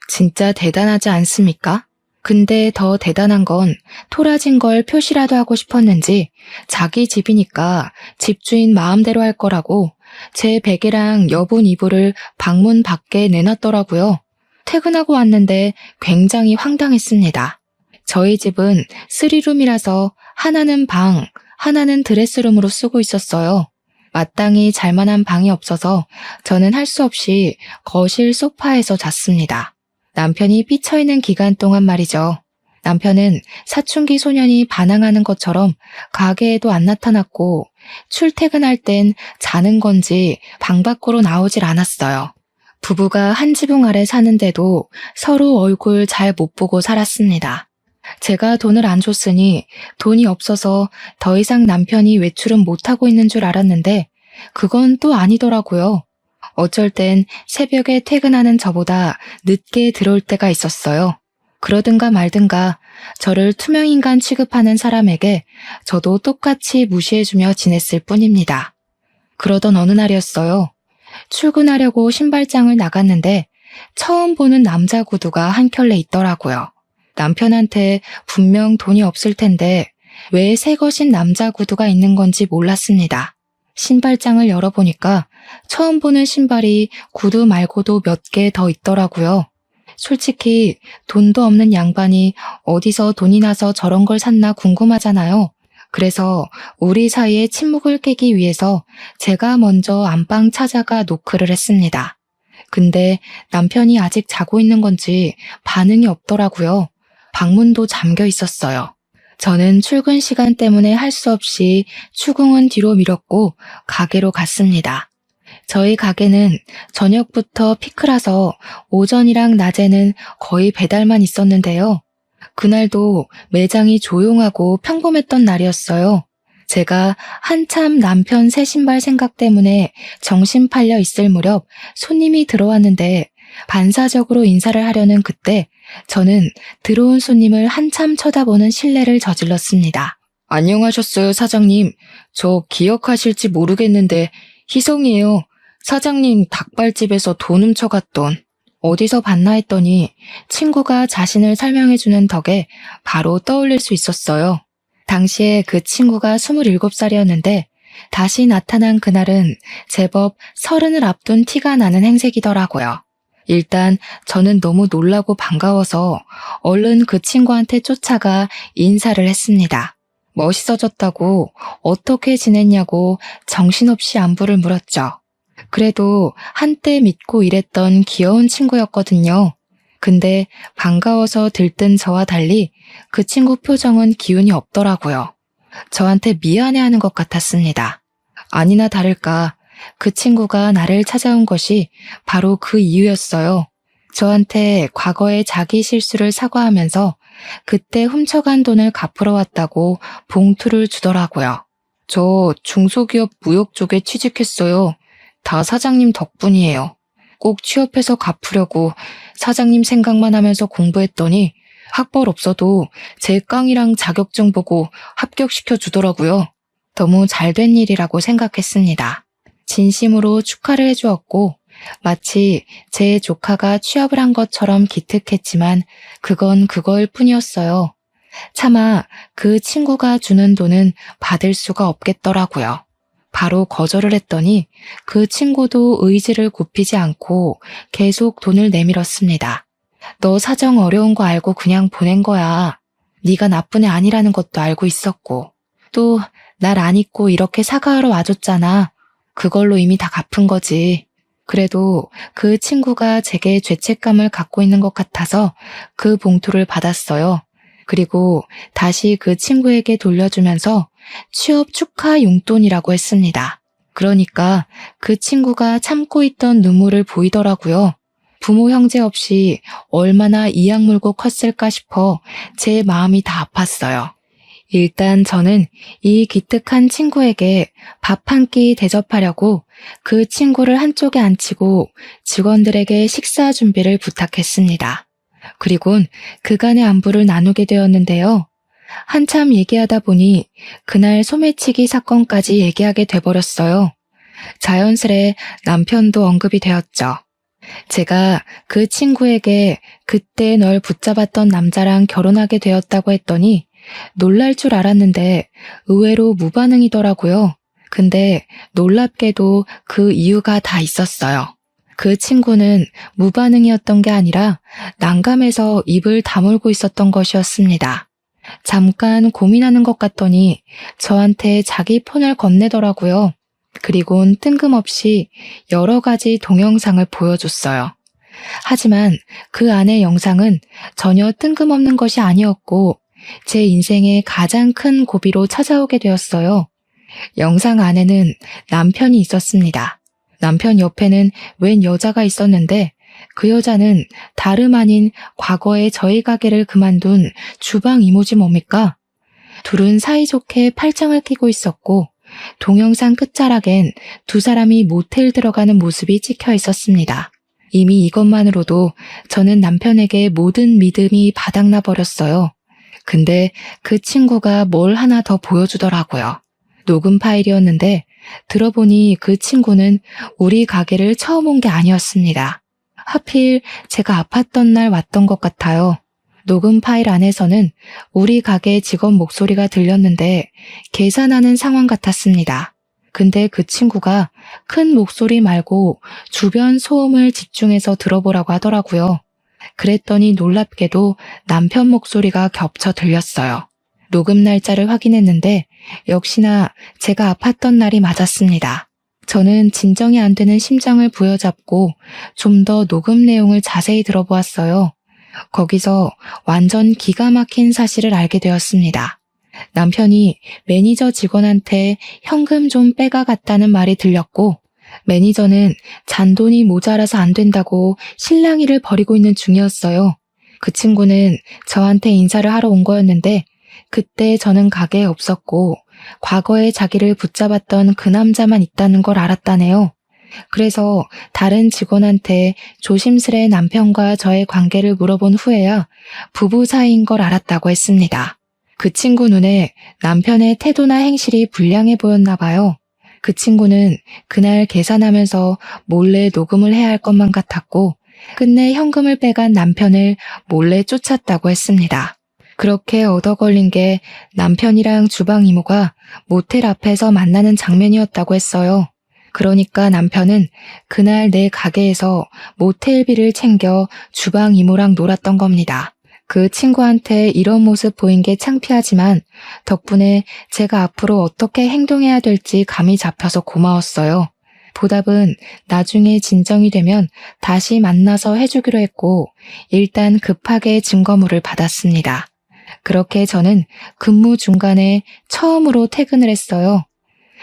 진짜 대단하지 않습니까? 근데 더 대단한 건 토라진 걸 표시라도 하고 싶었는지 자기 집이니까 집주인 마음대로 할 거라고 제 베개랑 여분 이불을 방문 밖에 내놨더라고요. 퇴근하고 왔는데 굉장히 황당했습니다. 저희 집은 3룸이라서 하나는 방, 하나는 드레스룸으로 쓰고 있었어요. 마땅히 잘만한 방이 없어서 저는 할 수 없이 거실 소파에서 잤습니다. 남편이 삐쳐있는 기간 동안 말이죠. 남편은 사춘기 소년이 반항하는 것처럼 가게에도 안 나타났고 출퇴근할 땐 자는 건지 방 밖으로 나오질 않았어요. 부부가 한 지붕 아래 사는데도 서로 얼굴 잘 못 보고 살았습니다. 제가 돈을 안 줬으니 돈이 없어서 더 이상 남편이 외출은 못하고 있는 줄 알았는데 그건 또 아니더라고요. 어쩔 땐 새벽에 퇴근하는 저보다 늦게 들어올 때가 있었어요. 그러든가 말든가 저를 투명인간 취급하는 사람에게 저도 똑같이 무시해주며 지냈을 뿐입니다. 그러던 어느 날이었어요. 출근하려고 신발장을 나갔는데 처음 보는 남자 구두가 한 켤레 있더라고요. 남편한테 분명 돈이 없을 텐데 왜 새 것인 남자 구두가 있는 건지 몰랐습니다. 신발장을 열어보니까 처음 보는 신발이 구두 말고도 몇 개 더 있더라고요. 솔직히 돈도 없는 양반이 어디서 돈이 나서 저런 걸 샀나 궁금하잖아요. 그래서 우리 사이에 침묵을 깨기 위해서 제가 먼저 안방 찾아가 노크를 했습니다. 근데 남편이 아직 자고 있는 건지 반응이 없더라고요. 방문도 잠겨 있었어요. 저는 출근 시간 때문에 할 수 없이 추궁은 뒤로 미뤘고 가게로 갔습니다. 저희 가게는 저녁부터 피크라서 오전이랑 낮에는 거의 배달만 있었는데요. 그날도 매장이 조용하고 평범했던 날이었어요. 제가 한참 남편 새 신발 생각 때문에 정신 팔려 있을 무렵 손님이 들어왔는데 반사적으로 인사를 하려는 그때 저는 들어온 손님을 한참 쳐다보는 실례를 저질렀습니다. 안녕하셨어요, 사장님. 저 기억하실지 모르겠는데 희성이에요. 사장님 닭발집에서 돈 훔쳐갔던. 어디서 봤나 했더니 친구가 자신을 설명해주는 덕에 바로 떠올릴 수 있었어요. 당시에 그 친구가 27살이었는데 다시 나타난 그날은 제법 30을 앞둔 티가 나는 행색이더라고요. 일단 저는 너무 놀라고 반가워서 얼른 그 친구한테 쫓아가 인사를 했습니다. 멋있어졌다고 어떻게 지냈냐고 정신없이 안부를 물었죠. 그래도 한때 믿고 일했던 귀여운 친구였거든요. 근데 반가워서 들뜬 저와 달리 그 친구 표정은 기운이 없더라고요. 저한테 미안해하는 것 같았습니다. 아니나 다를까 그 친구가 나를 찾아온 것이 바로 그 이유였어요. 저한테 과거의 자기 실수를 사과하면서 그때 훔쳐간 돈을 갚으러 왔다고 봉투를 주더라고요. 저 중소기업 무역 쪽에 취직했어요. 다 사장님 덕분이에요. 꼭 취업해서 갚으려고 사장님 생각만 하면서 공부했더니 학벌 없어도 제 깡이랑 자격증 보고 합격시켜 주더라고요. 너무 잘된 일이라고 생각했습니다. 진심으로 축하를 해주었고 마치 제 조카가 취업을 한 것처럼 기특했지만 그건 그거일 뿐이었어요. 차마 그 친구가 주는 돈은 받을 수가 없겠더라고요. 바로 거절을 했더니 그 친구도 의지를 굽히지 않고 계속 돈을 내밀었습니다. 너 사정 어려운 거 알고 그냥 보낸 거야. 네가 나쁜 애 아니라는 것도 알고 있었고 또 날 안 잊고 이렇게 사과하러 와줬잖아. 그걸로 이미 다 갚은 거지. 그래도 그 친구가 제게 죄책감을 갖고 있는 것 같아서 그 봉투를 받았어요. 그리고 다시 그 친구에게 돌려주면서 취업 축하 용돈이라고 했습니다. 그러니까 그 친구가 참고 있던 눈물을 보이더라고요. 부모 형제 없이 얼마나 이악 물고 컸을까 싶어 제 마음이 다 아팠어요. 일단 저는 이 기특한 친구에게 밥 한 끼 대접하려고 그 친구를 한쪽에 앉히고 직원들에게 식사 준비를 부탁했습니다. 그리곤 그간의 안부를 나누게 되었는데요. 한참 얘기하다 보니 그날 소매치기 사건까지 얘기하게 돼버렸어요. 자연스레 남편도 언급이 되었죠. 제가 그 친구에게 그때 널 붙잡았던 남자랑 결혼하게 되었다고 했더니 놀랄 줄 알았는데 의외로 무반응이더라고요. 근데 놀랍게도 그 이유가 다 있었어요. 그 친구는 무반응이었던 게 아니라 난감해서 입을 다물고 있었던 것이었습니다. 잠깐 고민하는 것 같더니 저한테 자기 폰을 건네더라고요. 그리곤 뜬금없이 여러 가지 동영상을 보여줬어요. 하지만 그 안의 영상은 전혀 뜬금없는 것이 아니었고 제 인생의 가장 큰 고비로 찾아오게 되었어요. 영상 안에는 남편이 있었습니다. 남편 옆에는 웬 여자가 있었는데 그 여자는 다름 아닌 과거에 저희 가게를 그만둔 주방 이모지 뭡니까? 둘은 사이좋게 팔짱을 끼고 있었고 동영상 끝자락엔 두 사람이 모텔 들어가는 모습이 찍혀 있었습니다. 이미 이것만으로도 저는 남편에게 모든 믿음이 바닥나 버렸어요. 근데 그 친구가 뭘 하나 더 보여주더라고요. 녹음 파일이었는데 들어보니 그 친구는 우리 가게를 처음 온 게 아니었습니다. 하필 제가 아팠던 날 왔던 것 같아요. 녹음 파일 안에서는 우리 가게 직원 목소리가 들렸는데 계산하는 상황 같았습니다. 근데 그 친구가 큰 목소리 말고 주변 소음을 집중해서 들어보라고 하더라고요. 그랬더니 놀랍게도 남편 목소리가 겹쳐 들렸어요. 녹음 날짜를 확인했는데 역시나 제가 아팠던 날이 맞았습니다. 저는 진정이 안 되는 심장을 부여잡고 좀 더 녹음 내용을 자세히 들어보았어요. 거기서 완전 기가 막힌 사실을 알게 되었습니다. 남편이 매니저 직원한테 현금 좀 빼가갔다는 말이 들렸고 매니저는 잔돈이 모자라서 안 된다고 실랑이를 벌이고 있는 중이었어요. 그 친구는 저한테 인사를 하러 온 거였는데 그때 저는 가게에 없었고 과거에 자기를 붙잡았던 그 남자만 있다는 걸 알았다네요. 그래서 다른 직원한테 조심스레 남편과 저의 관계를 물어본 후에야 부부 사이인 걸 알았다고 했습니다. 그 친구 눈에 남편의 태도나 행실이 불량해 보였나 봐요. 그 친구는 그날 계산하면서 몰래 녹음을 해야 할 것만 같았고 끝내 현금을 빼간 남편을 몰래 쫓았다고 했습니다. 그렇게 얻어 걸린 게 남편이랑 주방 이모가 모텔 앞에서 만나는 장면이었다고 했어요. 그러니까 남편은 그날 내 가게에서 모텔비를 챙겨 주방 이모랑 놀았던 겁니다. 그 친구한테 이런 모습 보인 게 창피하지만 덕분에 제가 앞으로 어떻게 행동해야 될지 감이 잡혀서 고마웠어요. 보답은 나중에 진정이 되면 다시 만나서 해주기로 했고 일단 급하게 증거물을 받았습니다. 그렇게 저는 근무 중간에 처음으로 퇴근을 했어요.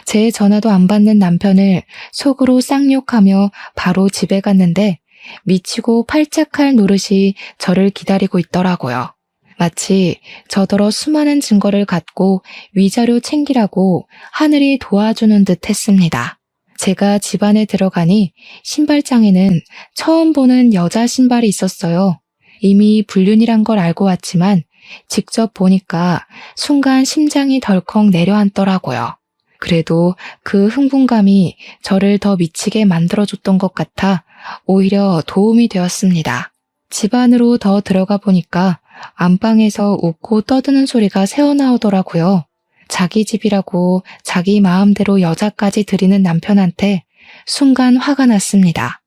제 전화도 안 받는 남편을 속으로 쌍욕하며 바로 집에 갔는데 미치고 팔짝할 노릇이 저를 기다리고 있더라고요. 마치 저더러 수많은 증거를 갖고 위자료 챙기라고 하늘이 도와주는 듯 했습니다. 제가 집 안에 들어가니 신발장에는 처음 보는 여자 신발이 있었어요. 이미 불륜이란 걸 알고 왔지만 직접 보니까 순간 심장이 덜컥 내려앉더라고요. 그래도 그 흥분감이 저를 더 미치게 만들어줬던 것 같아 오히려 도움이 되었습니다. 집 안으로 더 들어가 보니까 안방에서 웃고 떠드는 소리가 새어나오더라고요. 자기 집이라고 자기 마음대로 여자까지 들이는 남편한테 순간 화가 났습니다.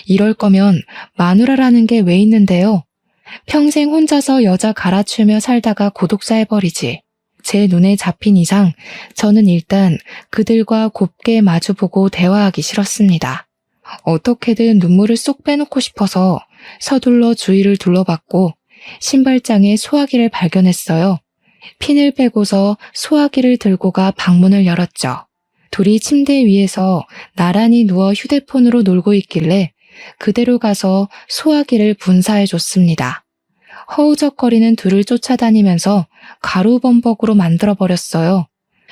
이럴 거면 마누라라는 게 왜 있는데요? 평생 혼자서 여자 갈아치우며 살다가 고독사 해버리지. 제 눈에 잡힌 이상 저는 일단 그들과 곱게 마주보고 대화하기 싫었습니다. 어떻게든 눈물을 쏙 빼놓고 싶어서 서둘러 주위를 둘러봤고 신발장에 소화기를 발견했어요. 핀을 빼고서 소화기를 들고 가 방문을 열었죠. 둘이 침대 위에서 나란히 누워 휴대폰으로 놀고 있길래 그대로 가서 소화기를 분사해줬습니다. 허우적거리는 둘을 쫓아다니면서 가루범벅으로 만들어버렸어요.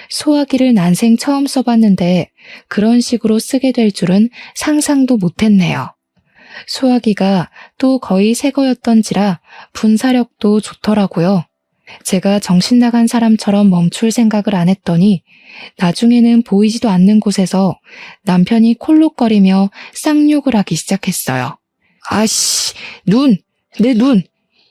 소화기를 난생 처음 써봤는데 그런 식으로 쓰게 될 줄은 상상도 못했네요. 소화기가 또 거의 새 거였던지라 분사력도 좋더라고요. 제가 정신 나간 사람처럼 멈출 생각을 안 했더니 나중에는 보이지도 않는 곳에서 남편이 콜록거리며 쌍욕을 하기 시작했어요. 아씨, 내 눈!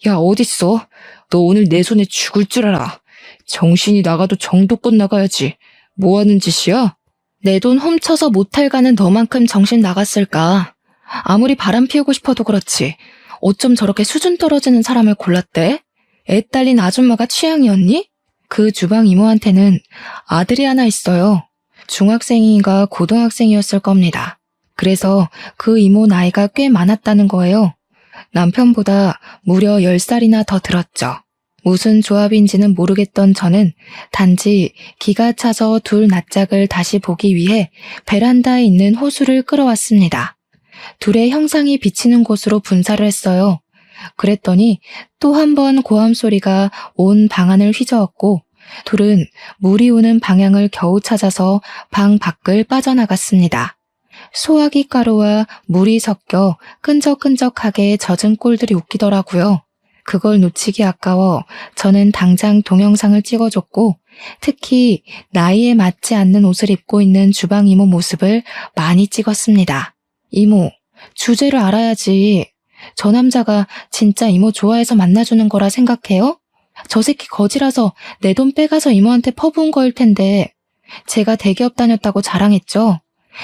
야, 어딨어? 너 오늘 내 손에 죽을 줄 알아. 정신이 나가도 정도껏 나가야지. 뭐 하는 짓이야? 내 돈 훔쳐서 모텔 가는 너만큼 정신 나갔을까? 아무리 바람 피우고 싶어도 그렇지. 어쩜 저렇게 수준 떨어지는 사람을 골랐대? 애 딸린 아줌마가 취향이었니? 그 주방 이모한테는 아들이 하나 있어요. 중학생인가 고등학생이었을 겁니다. 그래서 그 이모 나이가 꽤 많았다는 거예요. 남편보다 무려 10살이나 더 들었죠. 무슨 조합인지는 모르겠던 저는 단지 기가 차서 둘 낯짝을 다시 보기 위해 베란다에 있는 호수를 끌어왔습니다. 둘의 형상이 비치는 곳으로 분사를 했어요. 그랬더니 또 한 번 고함 소리가 온 방 안을 휘저었고 둘은 물이 오는 방향을 겨우 찾아서 방 밖을 빠져나갔습니다. 소화기 가루와 물이 섞여 끈적끈적하게 젖은 꼴들이 웃기더라고요. 그걸 놓치기 아까워 저는 당장 동영상을 찍어줬고 특히 나이에 맞지 않는 옷을 입고 있는 주방 이모 모습을 많이 찍었습니다. 이모, 주제를 알아야지. 저 남자가 진짜 이모 좋아해서 만나주는 거라 생각해요? 저 새끼 거지라서 내 돈 빼가서 이모한테 퍼부은 거일 텐데 제가 대기업 다녔다고 자랑했죠.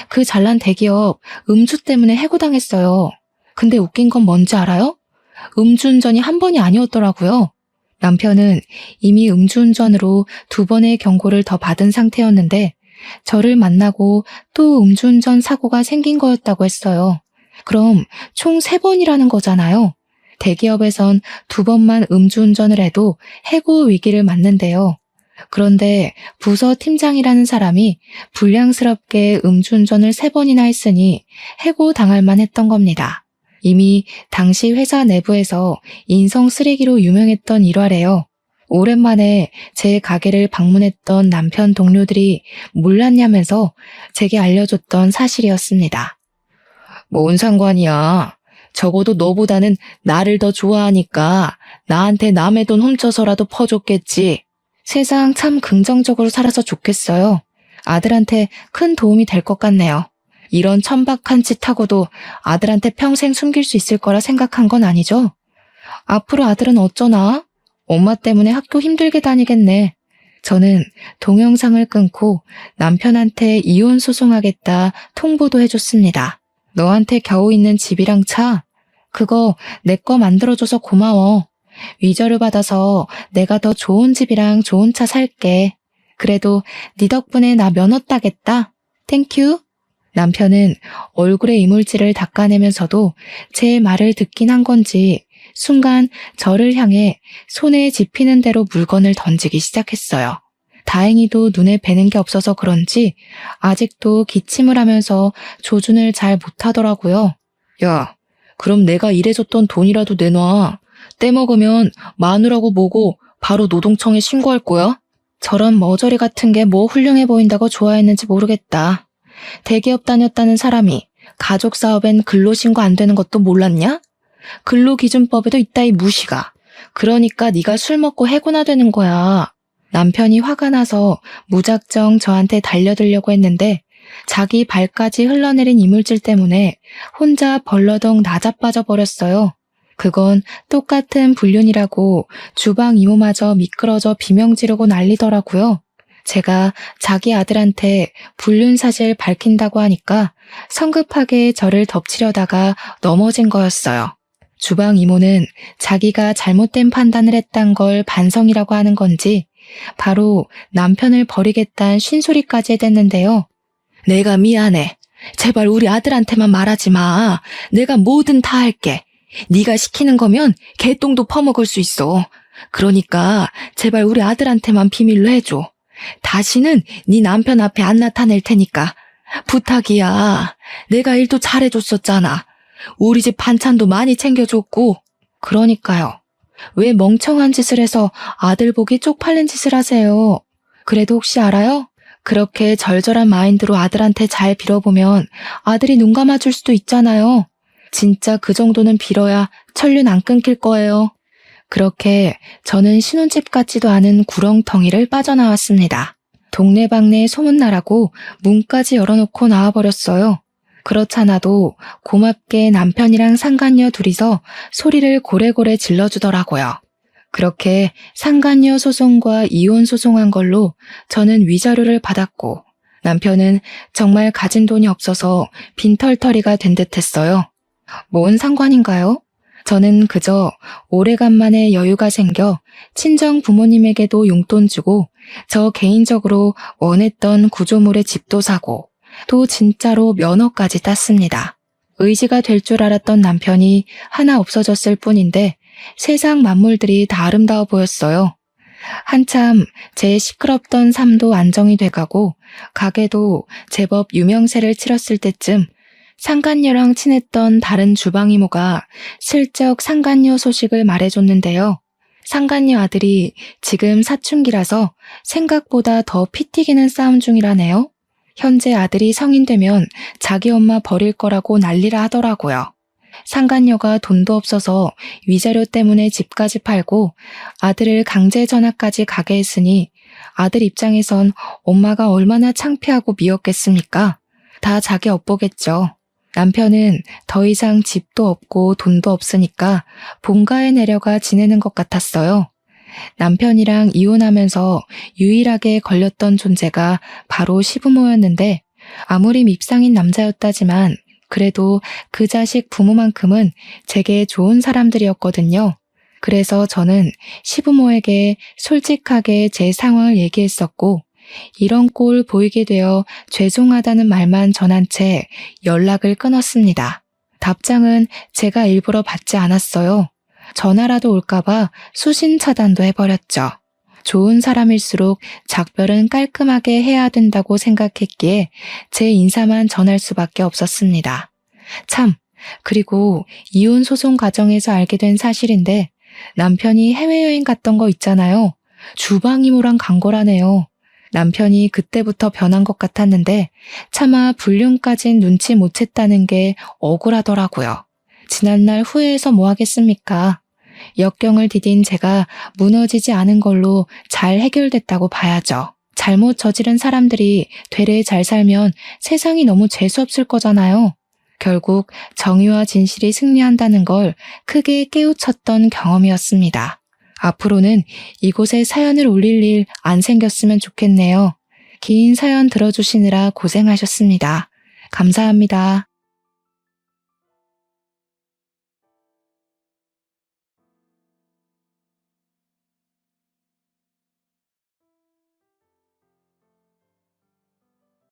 그 잘난 대기업 음주 때문에 해고당했어요. 근데 웃긴 건 뭔지 알아요? 음주운전이 한 번이 아니었더라고요. 남편은 이미 음주운전으로 2번의 경고를 더 받은 상태였는데 저를 만나고 또 음주운전 사고가 생긴 거였다고 했어요. 그럼 총 3번이라는 거잖아요. 대기업에선 2번만 음주운전을 해도 해고 위기를 맞는데요. 그런데 부서 팀장이라는 사람이 불량스럽게 음주운전을 3번이나 했으니 해고 당할 만했던 겁니다. 이미 당시 회사 내부에서 인성 쓰레기로 유명했던 일화래요. 오랜만에 제 가게를 방문했던 남편 동료들이 몰랐냐면서 제게 알려줬던 사실이었습니다. 뭔 상관이야. 적어도 너보다는 나를 더 좋아하니까 나한테 남의 돈 훔쳐서라도 퍼줬겠지. 세상 참 긍정적으로 살아서 좋겠어요. 아들한테 큰 도움이 될 것 같네요. 이런 천박한 짓 하고도 아들한테 평생 숨길 수 있을 거라 생각한 건 아니죠? 앞으로 아들은 어쩌나? 엄마 때문에 학교 힘들게 다니겠네. 저는 동영상을 끊고 남편한테 이혼 소송하겠다 통보도 해줬습니다. 너한테 겨우 있는 집이랑 차, 그거 내 거 만들어줘서 고마워. 위자료 받아서 내가 더 좋은 집이랑 좋은 차 살게. 그래도 네 덕분에 나 면허 따겠다. 땡큐. 남편은 얼굴에 이물질을 닦아내면서도 제 말을 듣긴 한 건지 순간 저를 향해 손에 집히는 대로 물건을 던지기 시작했어요. 다행히도 눈에 뵈는 게 없어서 그런지 아직도 기침을 하면서 조준을 잘 못하더라고요. 야, 그럼 내가 일해줬던 돈이라도 내놔. 떼먹으면 마누라고 뭐고 바로 노동청에 신고할 거야? 저런 머저리 같은 게 뭐 훌륭해 보인다고 좋아했는지 모르겠다. 대기업 다녔다는 사람이 가족 사업엔 근로신고 안 되는 것도 몰랐냐? 근로기준법에도 이따위 무시가. 그러니까 네가 술 먹고 해고나 되는 거야. 남편이 화가 나서 무작정 저한테 달려들려고 했는데 자기 발까지 흘러내린 이물질 때문에 혼자 벌러덩 나자빠져 버렸어요. 그건 똑같은 불륜이라고 주방 이모마저 미끄러져 비명 지르고 난리더라고요. 제가 자기 아들한테 불륜 사실 밝힌다고 하니까 성급하게 저를 덮치려다가 넘어진 거였어요. 주방 이모는 자기가 잘못된 판단을 했단 걸 반성이라고 하는 건지 바로 남편을 버리겠다는 쉰소리까지 해댔는데요. 내가 미안해. 제발 우리 아들한테만 말하지 마. 내가 뭐든 다 할게. 네가 시키는 거면 개똥도 퍼먹을 수 있어. 그러니까 제발 우리 아들한테만 비밀로 해줘. 다시는 네 남편 앞에 안 나타낼 테니까. 부탁이야. 내가 일도 잘해줬었잖아. 우리 집 반찬도 많이 챙겨줬고. 그러니까요. 왜 멍청한 짓을 해서 아들 보기 쪽팔린 짓을 하세요? 그래도 혹시 알아요? 그렇게 절절한 마인드로 아들한테 잘 빌어보면 아들이 눈 감아줄 수도 있잖아요. 진짜 그 정도는 빌어야 천륜 안 끊길 거예요. 그렇게 저는 신혼집 같지도 않은 구렁텅이를 빠져나왔습니다. 동네방네 소문나라고 문까지 열어놓고 나와버렸어요. 그렇잖아도 고맙게 남편이랑 상간녀 둘이서 소리를 고래고래 질러주더라고요. 그렇게 상간녀 소송과 이혼 소송한 걸로 저는 위자료를 받았고 남편은 정말 가진 돈이 없어서 빈털터리가 된 듯했어요. 뭔 상관인가요? 저는 그저 오래간만에 여유가 생겨 친정 부모님에게도 용돈 주고 저 개인적으로 원했던 구조물의 집도 사고 또 진짜로 면허까지 땄습니다. 의지가 될 줄 알았던 남편이 하나 없어졌을 뿐인데 세상 만물들이 다 아름다워 보였어요. 한참 제 시끄럽던 삶도 안정이 돼가고 가게도 제법 유명세를 치렀을 때쯤 상간녀랑 친했던 다른 주방 이모가 슬쩍 상간녀 소식을 말해줬는데요. 상간녀 아들이 지금 사춘기라서 생각보다 더 피 튀기는 싸움 중이라네요. 현재 아들이 성인 되면 자기 엄마 버릴 거라고 난리라 하더라고요. 상간녀가 돈도 없어서 위자료 때문에 집까지 팔고 아들을 강제 전학까지 가게 했으니 아들 입장에선 엄마가 얼마나 창피하고 미웠겠습니까? 다 자기 업보겠죠. 남편은 더 이상 집도 없고 돈도 없으니까 본가에 내려가 지내는 것 같았어요. 남편이랑 이혼하면서 유일하게 걸렸던 존재가 바로 시부모였는데 아무리 밉상인 남자였다지만 그래도 그 자식 부모만큼은 제게 좋은 사람들이었거든요. 그래서 저는 시부모에게 솔직하게 제 상황을 얘기했었고 이런 꼴 보이게 되어 죄송하다는 말만 전한 채 연락을 끊었습니다. 답장은 제가 일부러 받지 않았어요. 전화라도 올까봐 수신 차단도 해버렸죠. 좋은 사람일수록 작별은 깔끔하게 해야 된다고 생각했기에 제 인사만 전할 수밖에 없었습니다. 참, 그리고 이혼 소송 과정에서 알게 된 사실인데 남편이 해외여행 갔던 거 있잖아요. 주방이모랑 간 거라네요. 남편이 그때부터 변한 것 같았는데 차마 불륜까진 눈치 못 챘다는 게 억울하더라고요. 지난날 후회해서 뭐 하겠습니까? 역경을 디딘 제가 무너지지 않은 걸로 잘 해결됐다고 봐야죠. 잘못 저지른 사람들이 되레 잘 살면 세상이 너무 재수없을 거잖아요. 결국 정의와 진실이 승리한다는 걸 크게 깨우쳤던 경험이었습니다. 앞으로는 이곳에 사연을 올릴 일 안 생겼으면 좋겠네요. 긴 사연 들어주시느라 고생하셨습니다. 감사합니다.